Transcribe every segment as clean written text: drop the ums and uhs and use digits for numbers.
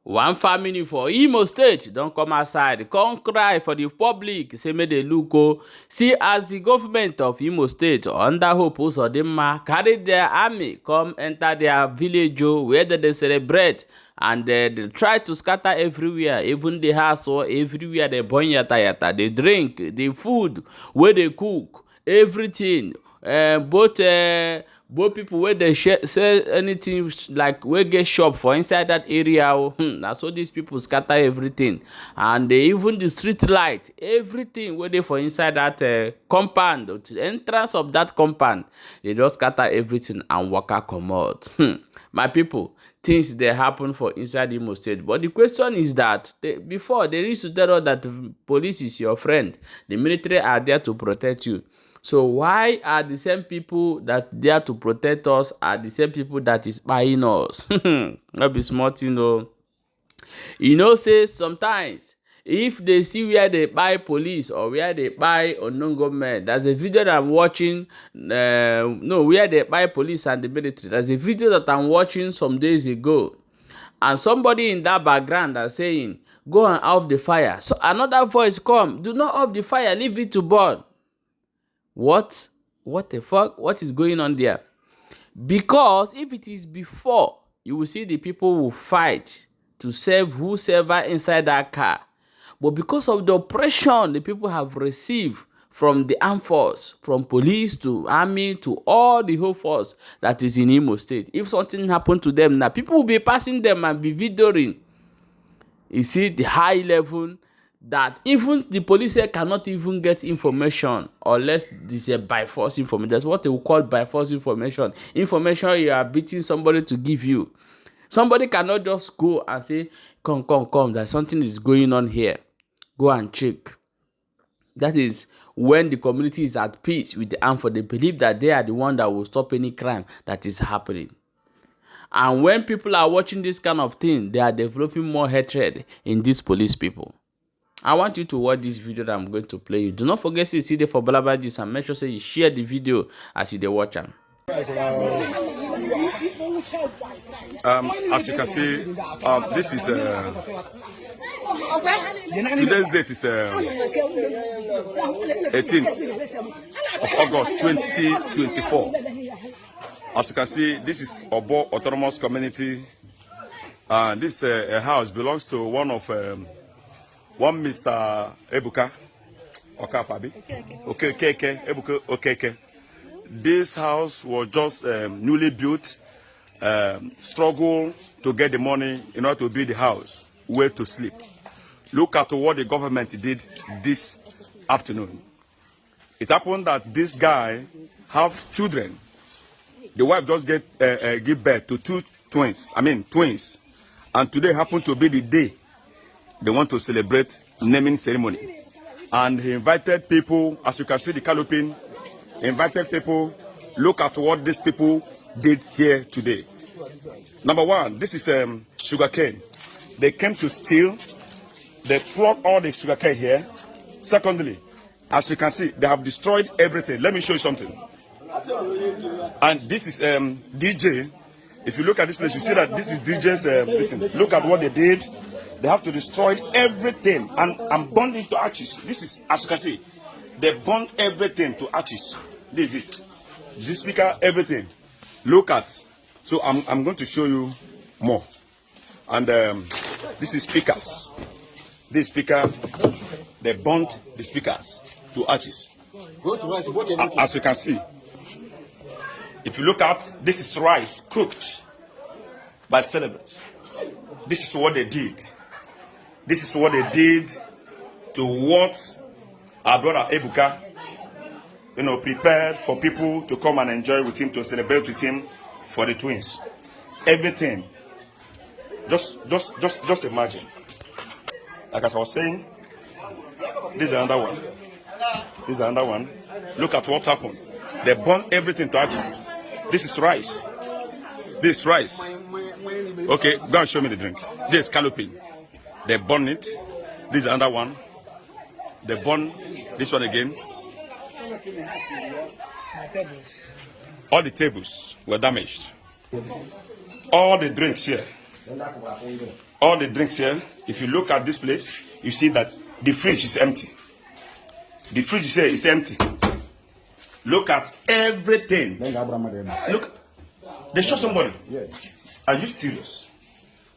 One family for Imo State don't come outside, come cry for the public, say make they look o. See as the government of Imo State under Hope Uzodinma carry their army come enter their village where they celebrate, and they try to scatter everywhere, even the house or everywhere they burn yata, they drink, the food where they cook, everything. Both people where they sell anything like we get shop for inside that area. That's so these people scatter everything, and they even the street light, everything where they for inside that compound, the entrance of that compound, they just scatter everything and waka comot. My people, things they happen for inside Imo State, but the question is that before they used to tell us that the police is your friend, the military are there to protect you. So why are the same people that there to protect us are the same people that is buying us? Not be smart, you know. You know, say sometimes if they see where they buy police or where they buy unknown government, there's a video that I'm watching. Where they buy police and the military. There's a video that I'm watching some days ago, and somebody in that background are saying, "Go and off the fire." So another voice come, "Do not off the fire, leave it to burn." What the fuck? What is going on there? Because if it is before, you will see the people will fight to save whosoever inside that car. But because of the oppression the people have received from the armed force, from police to army to all the whole force that is in Imo State, if something happened to them now, people will be passing them and be videoing. You see the high level that even the police here cannot even get information unless this is by force information. That's what they will call by force information. Information you are beating somebody to give you. Somebody cannot just go and say, come, that something is going on here. Go and check. That is when the community is at peace with the armed force. They believe that they are the one that will stop any crime that is happening. And when people are watching this kind of thing, they are developing more hatred in these police people. I want you to watch this video that I'm going to play you. Do not forget to see the for Balabajis and make sure you share the video as you watch them. As you can see, this is today's date is 18th of August 2024. As you can see, this is Obo Autonomous Community, and this house belongs to one of one Mr. Ebuka Okafabi. Okay. This house was just newly built, struggle to get the money in order to build the house, where to sleep. Look at what the government did this afternoon. It happened that this guy have children. The wife just give birth to twins. And today happened to be the day they want to celebrate naming ceremony. And he invited people, as you can see the canopy, invited people. Look at what these people did here today. Number one, this is sugarcane. They came to steal. They plucked all the sugarcane here. Secondly, as you can see, they have destroyed everything. Let me show you something. And this is DJ. If you look at this place, you see that this is DJ's. Listen, look at what they did. They have to destroy everything and burn it to ashes. This is, as you can see, they burned everything to ashes. This is it. This speaker, everything. Look at. So I'm going to show you more. And this is speakers. This speaker, they burnt the speakers to ashes. As you can see, if you look at, this is rice cooked by celebrants. This is what they did. This is what they did to what our brother Ebuka, prepared for people to come and enjoy with him, to celebrate with him for the twins. Everything. Just imagine. Like as I was saying, this is another one. This is another one. Look at what happened. They burned everything to ashes. This is rice. This is rice. Okay, go and show me the drink. This is canopy. They burn it. This is another one. They burn this one again. All the tables were damaged. All the drinks here all the drinks here. If you look at this place, you see that the fridge is empty. The fridge here is empty. Look at everything. Look, they shot somebody. Are you serious?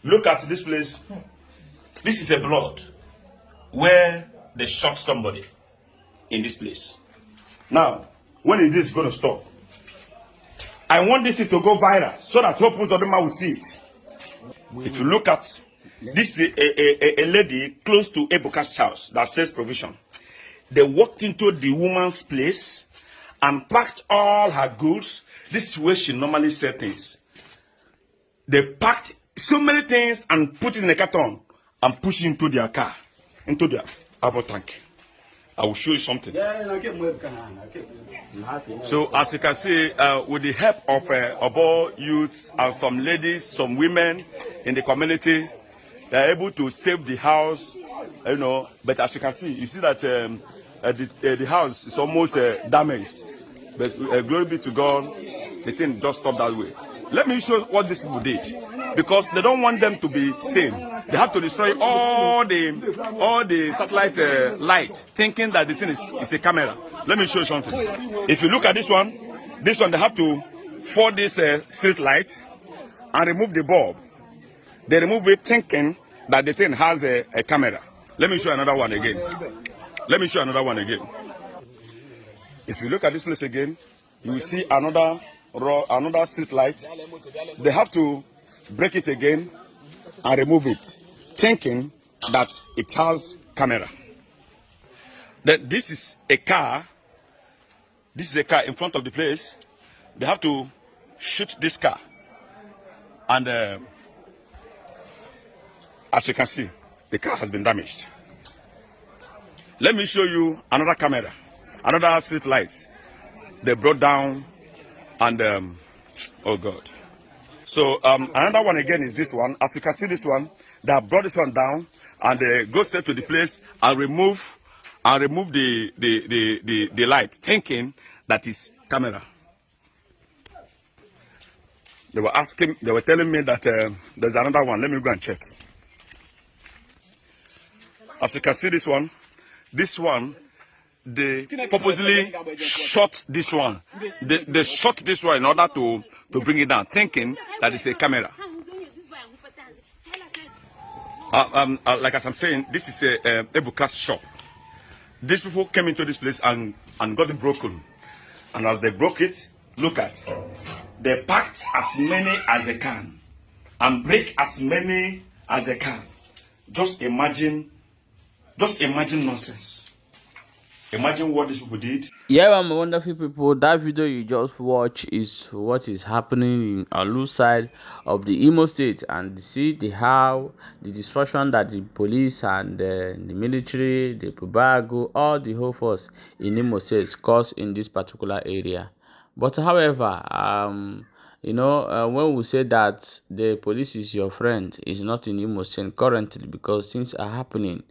Look at this place. This is a blood where they shot somebody in this place. Now, when is this going to stop? I want this to go viral so that Hope Uzodinma will see it. If you look at this, is a lady close to Ebuka's house that says provision. They walked into the woman's place and packed all her goods. This is where she normally sells things. They packed so many things and put it in a carton and push it into their car, into their apple tank. I will show you something. So as you can see, with the help of Obo youth and some ladies, some women in the community, they are able to save the house, you know. But as you can see, you see that the house is almost damaged. But glory be to God, the thing just stopped that way. Let me show what these people did, because they don't want them to be seen. They have to destroy all the satellite lights, thinking that the thing is a camera. Let me show you something. If you look at this one, they have to fold this street light and remove the bulb. They remove it thinking that the thing has a camera. Let me show you another one again. Let me show you another one again. If you look at this place again, you will see another street light. They have to break it again and remove it, thinking that it has camera. That this is a car. This is a car in front of the place. They have to shoot this car, and as you can see, the car has been damaged. Let me show you another camera, another street light. They brought down, and oh God. So another one again is this one. As you can see, this one, they have brought this one down, and they go straight to the place and remove the light, thinking that is camera. They were telling me that there's another one. Let me go and check. As you can see, this one, they purposely shot this one. They shot this one in order to bring it down, thinking that it's a camera. Like as I'm saying, this is a Ebuka's shop. These people came into this place and got it broken. And as they broke it, look at, they packed as many as they can and break as many as they can. Just imagine nonsense. Imagine what these people did. Yeah, my wonderful people, that video you just watched is what is happening in Alu side of the Imo State, and see how the destruction that the police and the military, the Pubago, all the whole force in Imo State caused in this particular area. But however, when we say that the police is your friend, is not in Imo State currently, because things are happening.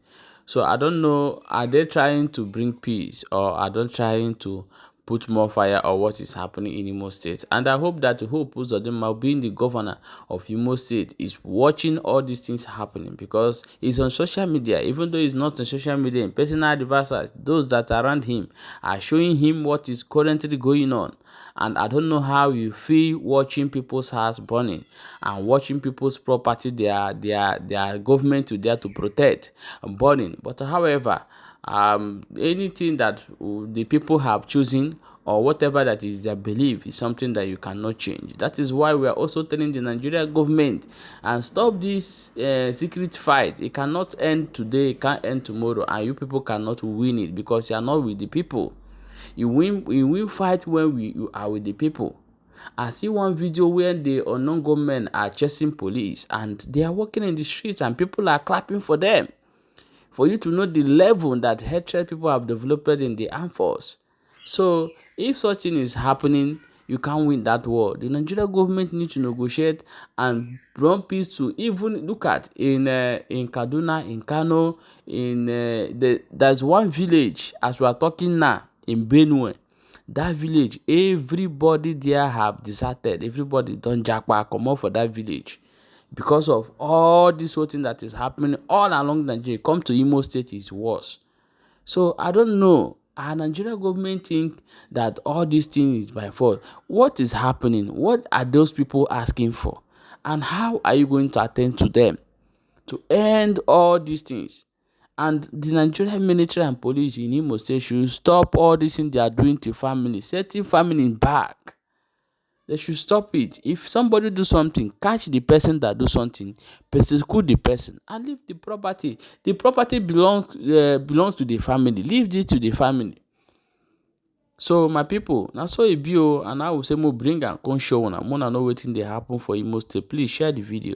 So I don't know, are they trying to bring peace, or are they trying to put more fire, or what is happening in Imo State? And I hope that Hope Uzodinma, being the governor of Imo State, is watching all these things happening, because he's on social media. Even though he's not on social media, in personal advisors, those that are around him are showing him what is currently going on. And I don't know how you feel watching people's house burning and watching people's property, their government to there to protect burning. But however, anything that the people have chosen, or whatever that is their belief, is something that you cannot change. That is why we are also telling the Nigerian government and stop this secret fight. It cannot end today, it can't end tomorrow, and you people cannot win it, because you are not with the people. You win fight when you are with the people. I see one video where the unknown gunmen are chasing police, and they are walking in the streets and people are clapping for them. For you to know the level that hatred people have developed in the armed force. So if such thing is happening, you can't win that war. The Nigerian government needs to negotiate and bring peace to, even look at in Kaduna, in Kano, there's one village as we are talking now in Benue. That village, everybody there have deserted. Everybody done jackpot come out for that village. because of all this whole thing that is happening all along Nigeria. Come to Imo State is worse. So I don't know. Our Nigerian government think that all these things is by fault. What is happening? What are those people asking for? And how are you going to attend to them to end all these things? And the Nigerian military and police in Imo State should stop all this thing they are doing to family, setting family back. They should stop it. If somebody do something, catch the person that do something, persecute the person, and leave the property. The property belongs to the family. Leave this to the family. So my people, na so e be o, and I will say mo bring am come show una know wetin dey happen for Imo State. Please share the video.